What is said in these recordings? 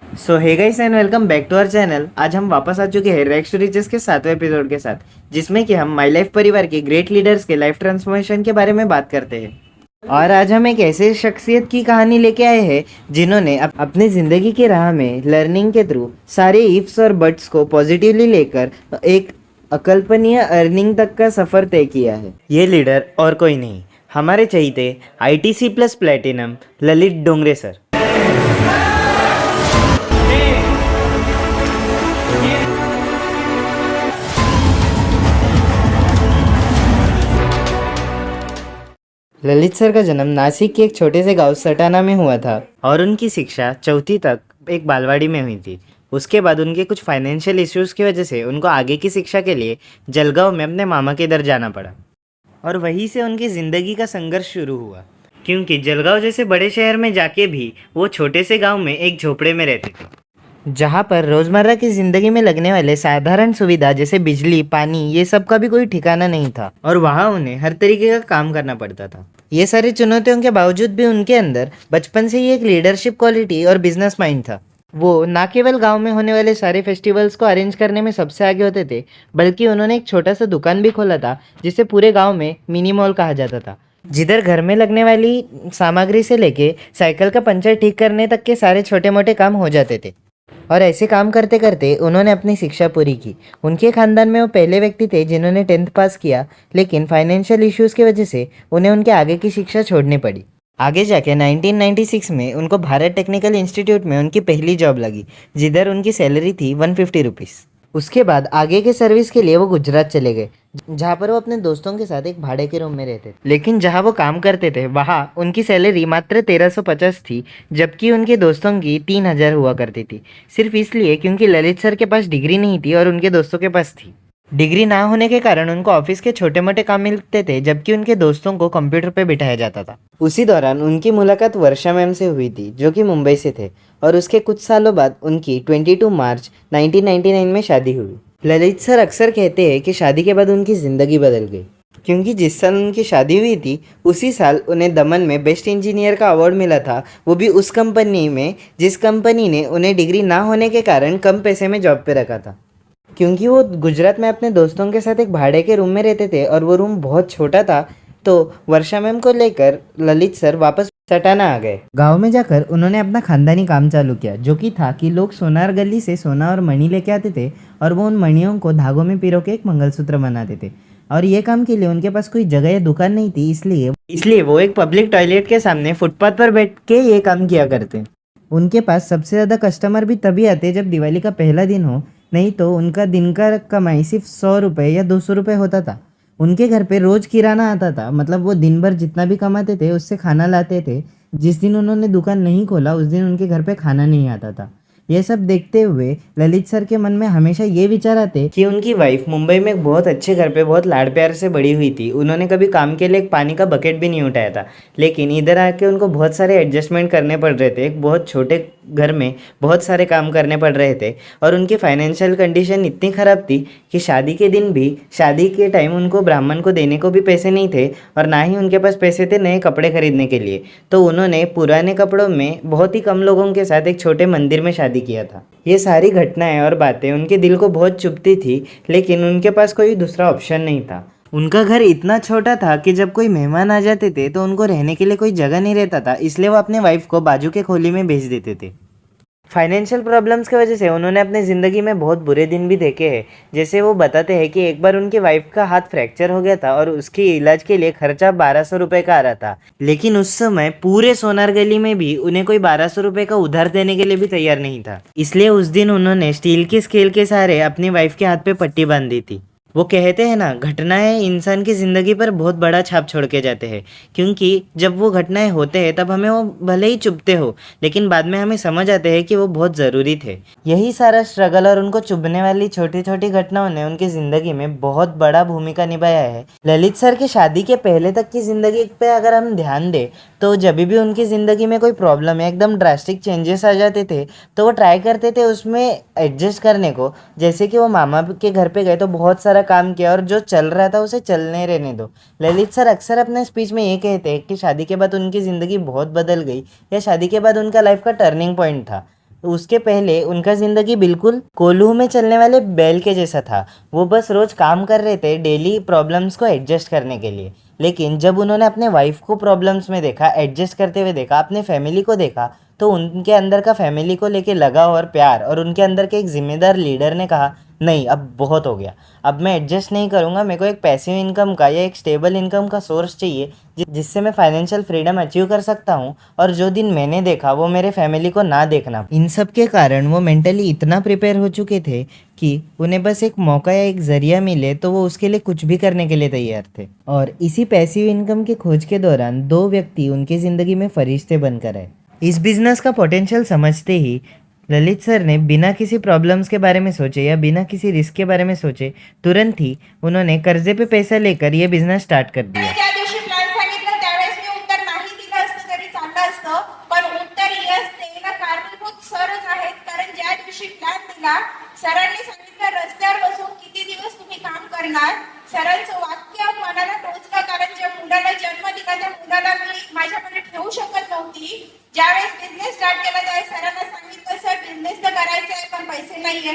So hey guys and welcome back to our channel. आज हम वापस आ चुके हैं रैग्स टू रिचेस के 7वें एपिसोड के साथ, जिसमें कि हम माई लाइफ परिवार के ग्रेट लीडर्स के लाइफ ट्रांसफॉर्मेशन के बारे में बात करते हैं। और आज हम एक ऐसे शख्सियत की कहानी लेके आए हैं जिन्होंने अपनी ज़िंदगी की राह में लर्निंग के थ्रू सारे इफ्स और बट्स को पॉजिटिवली लेकर एक अकल्पनीय अर्निंग तक का सफ़र तय किया है। ये लीडर और कोई नहीं, हमारे चहीते ITC plus platinum Lalit Dongre sir. Lalit sir का जन्म नासिक के एक छोटे से गांव सटाना में हुआ था और उनकी शिक्षा चौथी तक एक बालवाड़ी में हुई थी। उसके बाद उनके कुछ फाइनेंशियल इश्यूज़ की वजह से उनको आगे की शिक्षा के लिए जलगांव में अपने मामा के इधर जाना पड़ा और वहीं से उनकी ज़िंदगी का संघर्ष शुरू हुआ, क्योंकि जलगांव जैसे बड़े शहर में जाके भी वो छोटे से गाँव में एक झोपड़े में रहते थे, जहाँ पर रोज़मर्रा की ज़िंदगी में लगने वाले साधारण सुविधा जैसे बिजली, पानी, ये सब का भी कोई ठिकाना नहीं था और वहाँ उन्हें हर तरीके का काम करना पड़ता था। ये सारी चुनौतियों के बावजूद भी उनके अंदर बचपन से ही एक लीडरशिप क्वालिटी और बिजनेस माइंड था। वो ना केवल गांव में होने वाले सारे फेस्टिवल्स को अरेंज करने में सबसे आगे होते थे, बल्कि उन्होंने एक छोटा सा दुकान भी खोला था जिसे पूरे गाँव में मिनी मॉल कहा जाता था, जिधर घर में लगने वाली सामग्री से लेके साइकिल का पंचर ठीक करने तक के सारे छोटे मोटे काम हो जाते थे। और ऐसे काम करते करते उन्होंने अपनी शिक्षा पूरी की। उनके खानदान में वो पहले व्यक्ति थे जिन्होंने 10th पास किया, लेकिन फाइनेंशियल इश्यूज़ की वजह से उन्हें उनके आगे की शिक्षा छोड़नी पड़ी। आगे जाके 1996 में उनको भारत टेक्निकल इंस्टीट्यूट में उनकी पहली जॉब लगी, जिधर उनकी सैलरी थी 150 रुपीज़। उसके बाद आगे के सर्विस के लिए वो गुजरात चले गए, जहाँ पर वो अपने दोस्तों के साथ एक भाड़े के रूम में रहते थे। लेकिन जहाँ वो काम करते थे वहाँ उनकी सैलरी मात्र 1350 थी, जबकि उनके दोस्तों की 3000 हुआ करती थी, सिर्फ इसलिए क्योंकि ललित सर के पास डिग्री नहीं थी और उनके दोस्तों के पास थी। डिग्री ना होने के कारण उनको ऑफिस के छोटे मोटे काम मिलते थे, जबकि उनके दोस्तों को कंप्यूटर पे बिठाया जाता था। उसी दौरान उनकी मुलाकात वर्षा मैम से हुई थी, जो कि मुंबई से थे, और उसके कुछ सालों बाद उनकी 22 मार्च 1999 में शादी हुई। ललित सर अक्सर कहते हैं कि शादी के बाद उनकी ज़िंदगी बदल गई, क्योंकि जिस साल उनकी शादी हुई थी उसी साल उन्हें दमन में बेस्ट इंजीनियर का अवार्ड मिला था, वो भी उस कंपनी में जिस कंपनी ने उन्हें डिग्री ना होने के कारण कम पैसे में जॉब पे रखा था। क्योंकि वो गुजरात में अपने दोस्तों के साथ एक भाड़े के रूम में रहते थे और वो रूम बहुत छोटा था, तो वर्षा मैम को लेकर ललित सर वापस सटाना आ गए। गांव में जाकर उन्होंने अपना खानदानी काम चालू किया, जो कि था कि लोग सोनार गली से सोना और मणि लेके आते थे और वो उन मणियों को धागों में पिरो के एक मंगलसूत्र बनाते थे। और ये काम के लिए उनके पास कोई जगह या दुकान नहीं थी, इसलिए वो एक पब्लिक टॉयलेट के सामने फुटपाथ पर बैठ के ये काम किया करते। उनके पास सबसे ज़्यादा कस्टमर भी तभी आते जब दिवाली का पहला दिन हो, नहीं तो उनका दिन का कमाई सिर्फ 100 रुपये या 200 रुपये होता था। उनके घर पे रोज़ किराना आता था, मतलब वो दिन भर जितना भी कमाते थे उससे खाना लाते थे। जिस दिन उन्होंने दुकान नहीं खोला उस दिन उनके घर पे खाना नहीं आता था। ये सब देखते हुए ललित सर के मन में हमेशा ये विचार आते कि उनकी वाइफ मुंबई में एक बहुत अच्छे घर पे बहुत लाड़ प्यार से बड़ी हुई थी। उन्होंने कभी काम के लिए एक पानी का बकेट भी नहीं उठाया था, लेकिन इधर आके उनको बहुत सारे एडजस्टमेंट करने पड़ रहे थे। एक बहुत छोटे घर में बहुत सारे काम करने पड़ रहे थे और उनकी फाइनेंशियल कंडीशन इतनी ख़राब थी कि शादी के दिन भी, शादी के टाइम उनको ब्राह्मण को देने को भी पैसे नहीं थे और ना ही उनके पास पैसे थे नए कपड़े खरीदने के लिए। तो उन्होंने पुराने कपड़ों में बहुत ही कम लोगों के साथ एक छोटे मंदिर में शादी किया था। ये सारी घटनाएं और बातें उनके दिल को बहुत चुभती थी, लेकिन उनके पास कोई दूसरा ऑप्शन नहीं था। उनका घर इतना छोटा था कि जब कोई मेहमान आ जाते थे तो उनको रहने के लिए कोई जगह नहीं रहता था, इसलिए वो अपने वाइफ को बाजू के खोली में भेज देते थे। फाइनेंशियल प्रॉब्लम्स की वजह से उन्होंने अपनी ज़िंदगी में बहुत बुरे दिन भी देखे हैं। जैसे वो बताते हैं कि एक बार उनकी वाइफ का हाथ फ्रैक्चर हो गया था और उसके इलाज के लिए खर्चा 1200 रुपये का आ रहा था, लेकिन उस समय पूरे सोनार गली में भी उन्हें कोई 1200 रुपये का उधार देने के लिए भी तैयार नहीं था। इसलिए उस दिन उन्होंने स्टील की स्केल के सहारे अपनी वाइफ के हाथ पे पट्टी बांध दी थी। वो कहते हैं ना, घटनाएं इंसान की ज़िंदगी पर बहुत बड़ा छाप छोड़ के जाते हैं, क्योंकि जब वो घटनाएं होते हैं तब हमें वो भले ही चुभते हो, लेकिन बाद में हमें समझ आते हैं कि वो बहुत ज़रूरी थे। यही सारा स्ट्रगल और उनको चुभने वाली छोटी छोटी घटनाओं ने उनकी ज़िंदगी में बहुत बड़ा भूमिका निभाया है। ललित सर की शादी के पहले तक की ज़िंदगी पे अगर हम ध्यान दें तो जब भी उनकी ज़िंदगी में कोई प्रॉब्लम या एकदम ड्रास्टिक चेंजेस आ जाते थे तो वो ट्राई करते थे उसमें एडजस्ट करने को। जैसे कि वो मामा के घर पे गए तो बहुत सारा काम किया और जो चल रहा था उसे चलने रहने दो। ललित सर अक्सर अपने स्पीच में ये कहते हैं कि शादी के बाद उनकी ज़िंदगी बहुत बदल गई या शादी के बाद उनका लाइफ का टर्निंग पॉइंट था। उसके पहले उनका ज़िंदगी बिल्कुल कोल्हू में चलने वाले बैल के जैसा था। वो बस रोज़ काम कर रहे थे डेली प्रॉब्लम्स को एडजस्ट करने के लिए। लेकिन जब उन्होंने अपने वाइफ को प्रॉब्लम्स में देखा, एडजस्ट करते हुए देखा, अपने फैमिली को देखा, तो उनके अंदर का फैमिली को लेके लगाव और प्यार और उनके अंदर के एक ज़िम्मेदार लीडर ने कहा, नहीं अब बहुत हो गया, अब मैं एडजस्ट नहीं करूँगा, मेरे को एक पैसिव इनकम का या एक स्टेबल इनकम का सोर्स चाहिए जिससे मैं फाइनेंशियल फ्रीडम अचीव कर सकता हूँ और जो दिन मैंने देखा वो मेरे फैमिली को ना देखना। इन सब के कारण वो मेंटली इतना प्रिपेयर हो चुके थे कि उन्हें बस एक मौका या एक ज़रिया मिले तो वो उसके लिए कुछ भी करने के लिए तैयार थे। और इसी पैसिव इनकम की खोज के दौरान दो व्यक्ति उनकी ज़िंदगी में फरिश्ते बनकर आए। इस बिज़नेस का पोटेंशियल समझते ही ललित सर ने बिना किसी प्रॉब्लम्स के बारे में सोचे या बिना किसी रिस्क के बारे में सोचे तुरंत ही उन्होंने कर्जे पे पैसा लेकर ये बिझनेस स्टार्ट कर दिया। त्या दिवशी प्लॅन सांगितलं त्यावेळेस मी उत्तर नाही दिलं असतं तरी चाललं असतं, पण उत्तर यस द्यायला कारणीभूत सरच आहेत. कारण ज्या दिवशी प्लॅन दिला सरांनी सांगितलं रस्त्यावर बसून किती दिवस तुम्ही काम करणार. सरांचं वाक्य मनाला टोचलं, कारण ज्या मुलाला जन्म दिला त्या मुलाला मी माझ्याकडे ठेवू शकत नव्हती. ज्यावेळेस बिझनेस स्टार्ट केला त्यावेळेस सरांना सांगितलं सर बिझनेस तर करायचा आहे पण पैसे नाहीये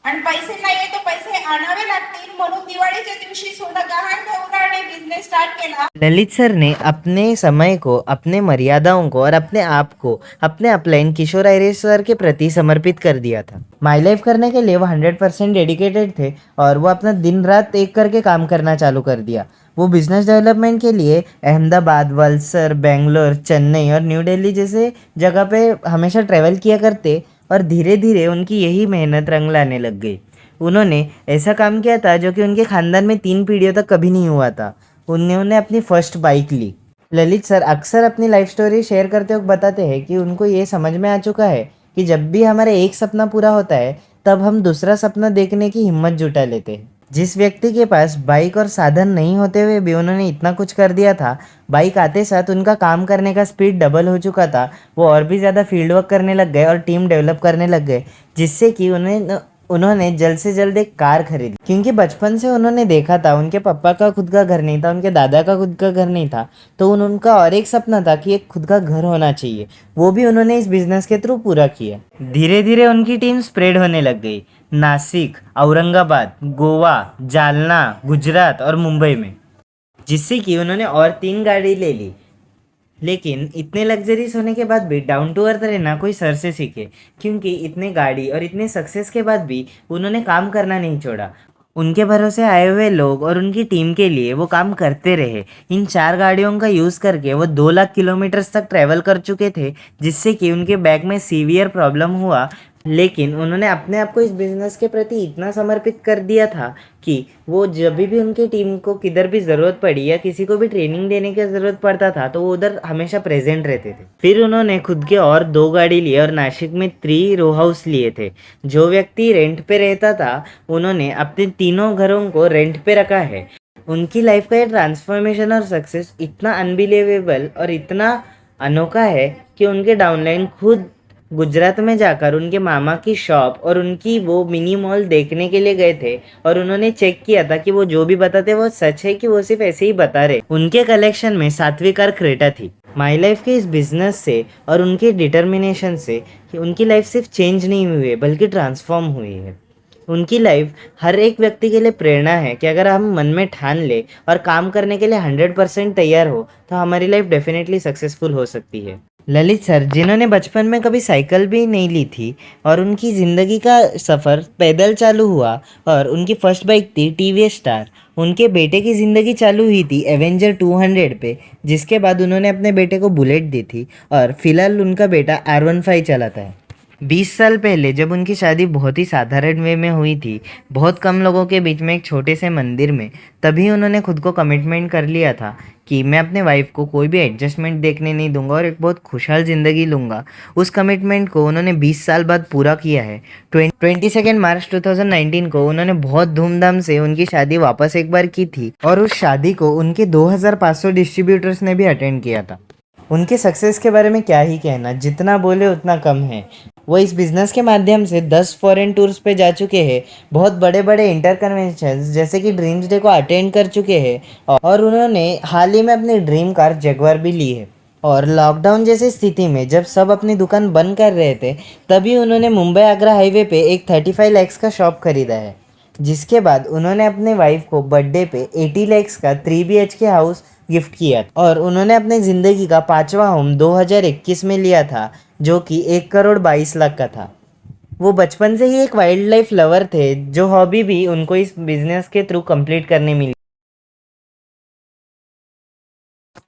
आणि पैसे नाहीये तो पैसे आणावे लागतील, म्हणून दिवाळीच्या दिवशी सोनं गहाण ठेवलं आणि बिझनेस स्टार्ट केला. ललित सर ने अपने समय को, अपने मर्यादाओं को और अपने आप को अपने अपलाइन किशोर आयरे सर के प्रति समर्पित कर दिया था। माई लाइफ करने के लिए वो 100% डेडिकेटेड थे और वो अपना दिन रात एक करके काम करना चालू कर दिया। वो बिजनेस डेवलपमेंट के लिए अहमदाबाद, वलसर, बेंगलोर, चेन्नई और न्यू दिल्ली जैसे जगह पे हमेशा ट्रैवल किया करते और धीरे धीरे उनकी यही मेहनत रंग लाने लग गई। उन्होंने ऐसा काम किया था जो कि उनके ख़ानदान में 3 पीढ़ियों तक कभी नहीं हुआ था। उन्होंने अपनी फर्स्ट बाइक ली। ललित सर अक्सर अपनी लाइफ स्टोरी शेयर करते वक्त बताते हैं कि उनको ये समझ में आ चुका है कि जब भी हमारा एक सपना पूरा होता है तब हम दूसरा सपना देखने की हिम्मत जुटा लेते हैं। जिस व्यक्ति के पास बाइक और साधन नहीं होते हुए भी उन्होंने इतना कुछ कर दिया था, बाइक आते साथ उनका काम करने का स्पीड डबल हो चुका था। वो और भी ज़्यादा फील्ड वर्क करने लग गए और टीम डेवलप करने लग गए, जिससे कि उन्होंने जल्द से जल्द एक कार खरीदी। क्योंकि बचपन से उन्होंने देखा था उनके पापा का खुद का घर नहीं था, उनके दादा का खुद का घर नहीं था, तो उनका और एक सपना था कि एक खुद का घर होना चाहिए। वो भी उन्होंने इस बिज़नेस के थ्रू पूरा किया। धीरे धीरे उनकी टीम स्प्रेड होने लग गई नासिक, औरंगाबाद, गोवा, जालना, गुजरात और मुंबई में, जिससे कि उन्होंने और 3 गाड़ी ले ली। लेकिन इतने लग्जरीज होने के बाद भी डाउन टू अर्थ रहना कोई सर से सीखे, क्योंकि इतने गाड़ी और इतने सक्सेस के बाद भी उन्होंने काम करना नहीं छोड़ा। उनके भरोसे आए हुए लोग और उनकी टीम के लिए वो काम करते रहे। इन 4 गाड़ियों का यूज़ करके वो 2 लाख किलोमीटर्स तक ट्रैवल कर चुके थे, जिससे कि उनके बैक में सीवियर प्रॉब्लम हुआ। लेकिन उन्होंने अपने आप को इस बिज़नेस के प्रति इतना समर्पित कर दिया था कि वो जब भी उनकी टीम को किधर भी ज़रूरत पड़ी या किसी को भी ट्रेनिंग देने की ज़रूरत पड़ता था तो वो उधर हमेशा प्रेजेंट रहते थे। फिर उन्होंने खुद के और 2 गाड़ी लिए और नासिक में 3 रो हाउस लिए थे। जो व्यक्ति रेंट पे रहता था उन्होंने अपने तीनों घरों को रेंट पे रखा है। उनकी लाइफ का ये ट्रांसफॉर्मेशन और सक्सेस इतना अनबिलीवेबल और इतना अनोखा है कि उनके डाउनलाइन खुद गुजरात में जाकर उनके मामा की शॉप और उनकी वो मिनी मॉल देखने के लिए गए थे और उन्होंने चेक किया था कि वो जो भी बताते वो सच है कि वो सिर्फ ऐसे ही बता रहे। उनके कलेक्शन में 7वीं कार क्रेटा थी। माई लाइफ के इस बिज़नेस से और उनके डिटर्मिनेशन से उनकी लाइफ सिर्फ चेंज नहीं हुई है बल्कि ट्रांसफॉर्म हुई है। उनकी लाइफ हर एक व्यक्ति के लिए प्रेरणा है कि अगर हम मन में ठान ले और काम करने के लिए 100% तैयार हो तो हमारी लाइफ डेफिनेटली सक्सेसफुल हो सकती है। ललित सर जिन्होंने बचपन में कभी साइकिल भी नहीं ली थी और उनकी ज़िंदगी का सफ़र पैदल चालू हुआ और उनकी फर्स्ट बाइक थी टीवीएस स्टार। उनके बेटे की ज़िंदगी चालू हुई थी एवेंजर 200 पे, जिसके बाद उन्होंने अपने बेटे को बुलेट दी थी और फिलहाल उनका बेटा R15 चलाता है। 20 साल पहले जब उनकी शादी बहुत ही साधारण वे में हुई थी, बहुत कम लोगों के बीच में एक छोटे से मंदिर में, तभी उन्होंने खुद को कमिटमेंट कर लिया था कि मैं अपने वाइफ को कोई भी एडजस्टमेंट देखने नहीं दूंगा और एक बहुत खुशहाल ज़िंदगी लूँगा। उस कमिटमेंट को उन्होंने 20 साल बाद पूरा किया है। 22 मार्च 2019 को उन्होंने बहुत धूमधाम से उनकी शादी वापस एक बार की थी और उस शादी को उनके 2500 डिस्ट्रीब्यूटर्स ने भी अटेंड किया था। उनके सक्सेस के बारे में क्या ही कहना, जितना बोले उतना कम है। वो इस बिज़नेस के माध्यम से 10 फॉरेन टूर्स पे जा चुके हैं, बहुत बड़े बड़े इंटर कन्वेंशंस जैसे कि ड्रीम्स डे को अटेंड कर चुके हैं और उन्होंने हाल ही में अपनी ड्रीम कार जगुआर भी ली है। और लॉकडाउन जैसी स्थिति में जब सब अपनी दुकान बंद कर रहे थे तभी उन्होंने मुंबई आगरा हाईवे पे एक 35 लाख का शॉप खरीदा है, जिसके बाद उन्होंने अपने वाइफ को बर्थडे पे 80 लाख का 3 BHK हाउस गिफ्ट किया और उन्होंने अपने ज़िंदगी का 5वां होम 2021 में लिया था जो कि 1,22,00,000 का था। वो बचपन से ही एक वाइल्ड लाइफ लवर थे, जो हॉबी भी उनको इस बिजनेस के थ्रू कंप्लीट करने मिली।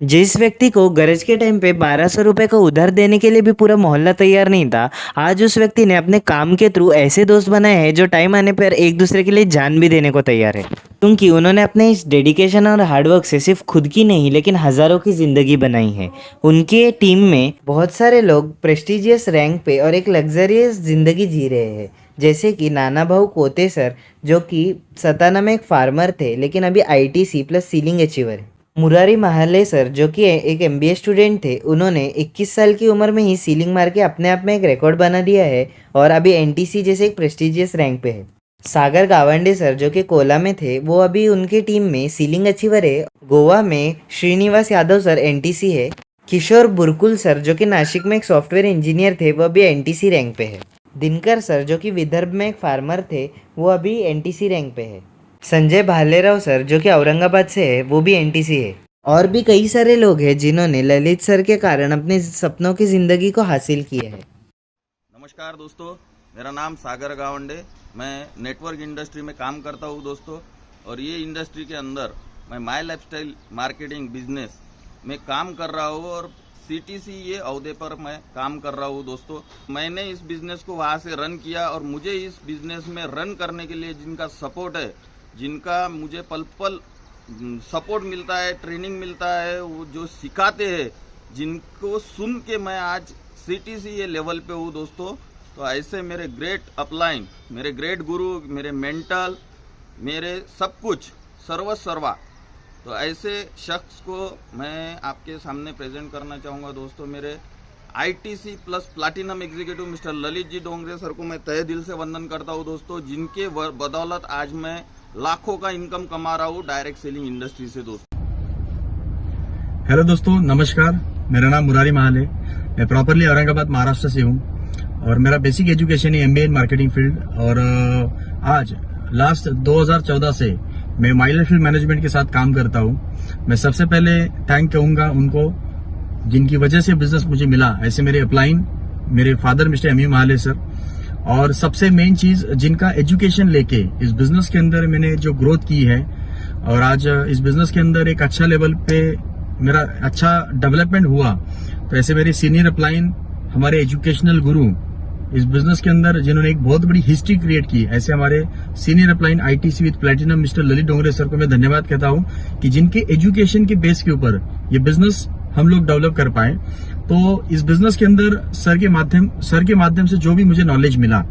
जिस व्यक्ति को गरज के टाइम पे 1200 रुपये को उधार देने के लिए भी पूरा मोहल्ला तैयार नहीं था, आज उस व्यक्ति ने अपने काम के थ्रू ऐसे दोस्त बनाए हैं जो टाइम आने पर एक दूसरे के लिए जान भी देने को तैयार है, क्योंकि उन्होंने अपने इस डेडिकेशन और हार्डवर्क से सिर्फ खुद की नहीं लेकिन हज़ारों की ज़िंदगी बनाई है। उनके टीम में बहुत सारे लोग प्रेस्टिजियस रैंक पे और एक लग्जरियस ज़िंदगी जी रहे हैं, जैसे कि नाना भाऊ कोते सर, जो कि सताना में एक फार्मर थे लेकिन अभी ITC प्लस सीलिंग अचीवर है। मुरारी महाले सर, जो कि एक MBA स्टूडेंट थे, उन्होंने 21 साल की उम्र में ही सीलिंग मार के अपने आप में एक रिकॉर्ड बना दिया है और अभी NTC जैसे एक प्रेस्टिजियस रैंक पे है। सागर गावंडे सर, जो कि कोला में थे, वो अभी उनकी टीम में सीलिंग अचीवर है। गोवा में श्रीनिवास यादव सर NTC है। किशोर बुरकुल सर, जो कि नासिक में एक सॉफ्टवेयर इंजीनियर थे, वो अभी NTC रैंक पे है। दिनकर सर, जो कि विदर्भ में एक फार्मर थे, वो अभी NTC रैंक पे है। संजय भालेराव सर, जो कि औरंगाबाद से है, वो भी NTC है। और भी कई सारे लोग हैं जिन्होंने ललित सर के कारण अपने सपनों की ज़िंदगी को हासिल किया है। नमस्कार दोस्तों, मेरा नाम सागर गावंडे, मैं नेटवर्क इंडस्ट्री में काम करता हूँ दोस्तों। और ये इंडस्ट्री के अंदर मैं माय लाइफस्टाइल मार्केटिंग बिजनेस में काम कर रहा हूँ और CTC ये अहदे पर मैं काम कर रहा हूँ दोस्तों। मैंने इस बिज़नेस को वहाँ से रन किया और मुझे इस बिज़नेस में रन करने के लिए जिनका सपोर्ट है, जिनका मुझे पल पल सपोर्ट मिलता है, ट्रेनिंग मिलता है, वो जो सिखाते हैं, जिनको सुन के मैं आज CTC ये लेवल पे हूँ दोस्तों। तो ऐसे मेरे ग्रेट अपलाइन, मेरे ग्रेट गुरु, मेरे मेंटल, मेरे सब कुछ सर्वा, तो ऐसे शख्स को मैं आपके सामने प्रेजेंट करना चाहूँगा दोस्तों। मेरे ITC plus platinum executive mister Lalit ji Dongre sir को मैं तहे दिल से वंदन करता हूँ दोस्तों, जिनके बदौलत आज मैं लाखों का इनकम कमा रहा हूँ डायरेक्ट सेलिंग इंडस्ट्री से दोस्तों। हेलो दोस्तों, नमस्कार। मेरा नाम मुरारी महाले, मैं प्रॉपरली औरंगाबाद महाराष्ट्र से हूँ और मेरा बेसिक एजुकेशन है MBA इन मार्केटिंग फील्ड। और आज लास्ट 2014 से मैं माइलर फील्ड मैनेजमेंट के साथ काम करता हूँ। मैं सबसे पहले थैंक कहूँगा उनको जिनकी वजह से बिजनेस मुझे मिला, ऐसे मेरे अपलाइन, मेरे father mister ME Mahale sir. और सबसे मेन चीज, जिनका एजुकेशन लेके इस बिजनेस के अंदर मैंने जो ग्रोथ की है और आज इस बिजनेस के अंदर एक अच्छा लेवल पे मेरा अच्छा डेवलपमेंट हुआ, तो ऐसे मेरे सीनियर अपलाइन, हमारे एजुकेशनल गुरु इस बिजनेस के अंदर जिन्होंने एक बहुत बड़ी हिस्ट्री क्रिएट की, ऐसे हमारे senior upline ITC with platinum mister Lalit Dongre sir को मैं धन्यवाद कहता हूं कि जिनके एजुकेशन के बेस के ऊपर ये बिजनेस हम लोग डेवलप कर पाए। तो इस बिजनेस के अंदर सर के माध्यम से जो भी मुझे नॉलेज मिला,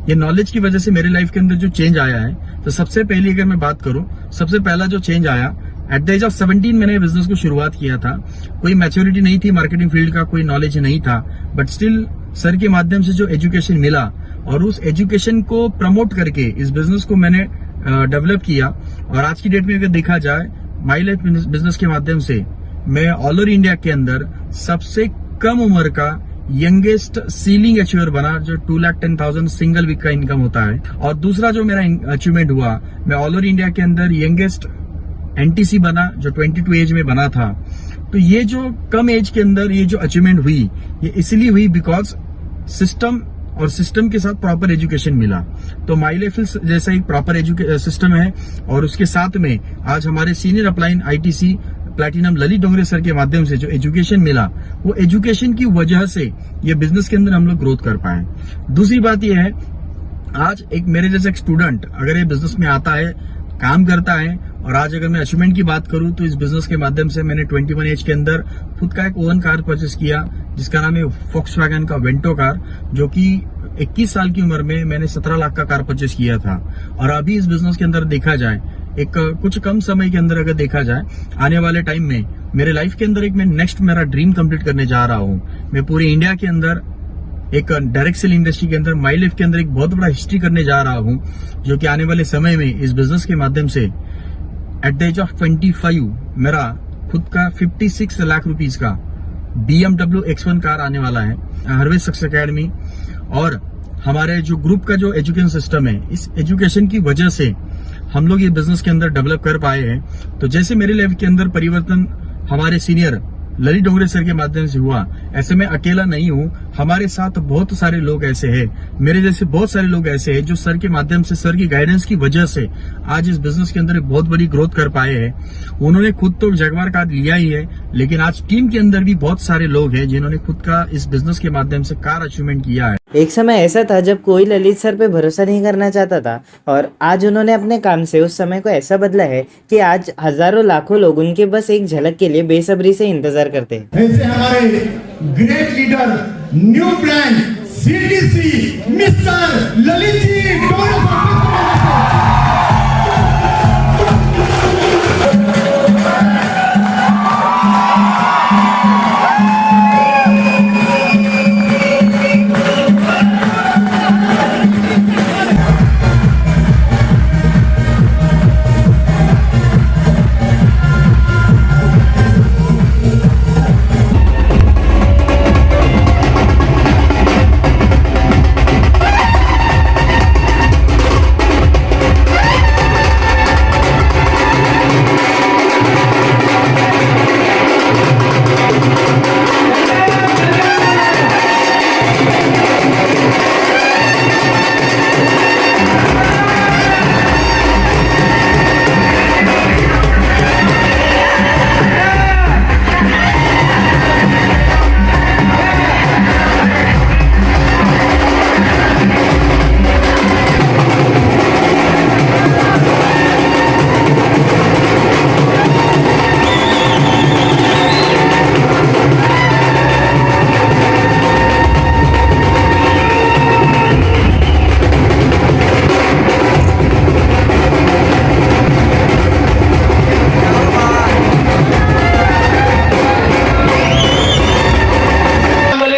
ये नॉलेज की वजह से मेरे लाइफ के अंदर जो चेंज आया है, तो सबसे पहले अगर मैं बात करूं, सबसे पहला जो चेंज आया, एट द एज ऑफ 17 मैंने बिजनेस को शुरुआत किया था। कोई मैच्योरिटी नहीं थी मार्केटिंग फील्ड का, कोई नॉलेज नहीं था, बट स्टिल सर के माध्यम से जो एजुकेशन मिला और उस एजुकेशन को प्रमोट करके इस बिजनेस को मैंने डेवलप किया। और आज की डेट में अगर देखा जाए, माई लाइफ बिजनेस के माध्यम से मैं ऑल ओवर इंडिया के अंदर सबसे कम उम्र का यंगेस्ट सीलिंग अचीवर बना, जो 2,10,000 सिंगल वीक का इनकम होता है। और दूसरा जो मेरा अचीवमेंट हुआ, मैं ऑल ओवर इंडिया के अंदर यंगेस्ट NTC बना, जो 22 एज में बना था। तो ये जो कम एज के अंदर ये जो अचीवमेंट हुई, ये इसलिए हुई बिकॉज सिस्टम के साथ प्रॉपर एजुकेशन मिला। तो माई लाइफ जैसा एक प्रॉपर सिस्टम है और उसके साथ में आज हमारे senior upline ITC platinum Lalit Dongre sir के माध्यम से जो एजुकेशन मिला, वो एजुकेशन की वजह से ये बिजनेस के अंदर हम लोग ग्रोथ कर पाए। दूसरी बात ये है, आज एक मेरे जैसा एक स्टूडेंट अगर ये बिजनेस में आता है, काम करता है, और आज अगर मैं अचीवमेंट की बात करूं तो इस बिजनेस के माध्यम से मैंने 21 एज के अंदर खुद का एक ओन कार परचेस किया, जिसका नाम है फोक्सवैगन का वेंटो कार, जो कि 21 साल की उम्र में मैंने 17 लाख का कार परचेस किया था। और अभी इस बिजनेस के अंदर देखा जाए, एक कुछ कम समय के अंदर अगर देखा जाए, आने वाले टाइम में मेरे लाइफ के अंदर एक मैं नेक्स्ट मेरा ड्रीम कंप्लीट करने जा रहा हूं। मैं पूरे इंडिया के अंदर एक डायरेक्ट सेल इंडस्ट्री के अंदर माई लाइफ के अंदर एक बहुत बड़ा हिस्ट्री करने जा रहा हूं, जो कि आने वाले समय में इस बिजनेस के माध्यम से एट द एज ऑफ 25 मेरा खुद का 56 लाख रुपीज का BMW X1 कार आने वाला है, हार्वेस्ट सक्सेस एकेडमी और हमारे जो ग्रुप का जो एजुकेशन सिस्टम है, इस एजुकेशन की वजह से हम लोग ये बिजनेस के अंदर डेवलप कर पाए हैं। तो जैसे मेरे लाइफ के अंदर परिवर्तन हमारे सीनियर ललित डोंगरे सर के माध्यम से हुआ, ऐसे मैं अकेला नहीं हूँ, हमारे साथ बहुत सारे लोग ऐसे हैं, मेरे जैसे बहुत सारे लोग ऐसे हैं जो सर के माध्यम से, सर की गाइडेंस की वजह से आज इस बिजनेस के अंदर एक बहुत बड़ी ग्रोथ कर पाए हैं। उन्होंने खुद तो जगवार कार लिया ही है, लेकिन आज टीम के अंदर भी बहुत सारे लोग हैं जिन्होंने खुद का इस बिजनेस के माध्यम से कार अचीवमेंट किया है। एक समय ऐसा था जब कोई ललित सर पे भरोसा नहीं करना चाहता था, और आज उन्होंने अपने काम से उस समय को ऐसा बदला है कि आज हजारों लाखों लोग उनके बस एक झलक के लिए बेसब्री से इंतजार करते हैं। ऐसे हमारे great leader, new plan CTC mister Lalit ji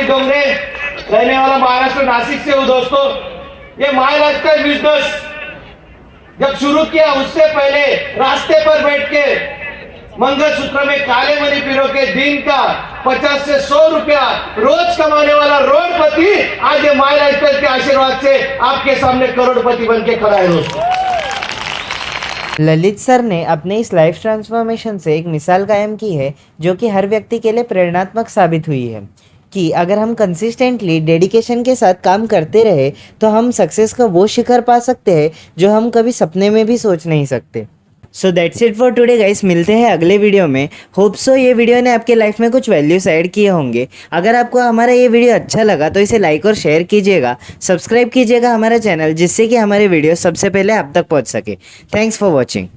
Dongre. रहने वाला महाराष्ट्र नासिक से हूँ दोस्तों। ये माय लाइफस्टाइल बिजनेस जब शुरू किया उससे पहले रास्ते पर बैठ के मंगलसूत्र में काले मणि पिरो के दिन का 50 से 100 रुपया रोज कमाने वाला रोडपति आज ये माय लाइफस्टाइल के आशीर्वाद से आपके सामने करोड़पति बन के खड़ा है दोस्तों। ललित सर ने अपने इस लाइफ ट्रांसफॉर्मेशन से एक मिसाल कायम की है जो कि हर व्यक्ति के लिए प्रेरणात्मक साबित हुई है कि अगर हम कंसिस्टेंटली डेडिकेशन के साथ काम करते रहे तो हम सक्सेस का वो शिखर पा सकते हैं जो हम कभी सपने में भी सोच नहीं सकते। So that's it for today guys, मिलते हैं अगले वीडियो में। होप सो ये वीडियो ने आपके लाइफ में कुछ वैल्यूज ऐड किए होंगे। अगर आपको हमारा ये वीडियो अच्छा लगा तो इसे लाइक और शेयर कीजिएगा, सब्सक्राइब कीजिएगा हमारा चैनल, जिससे कि हमारे वीडियो सबसे पहले आप तक पहुंच सके। Thanks for watching.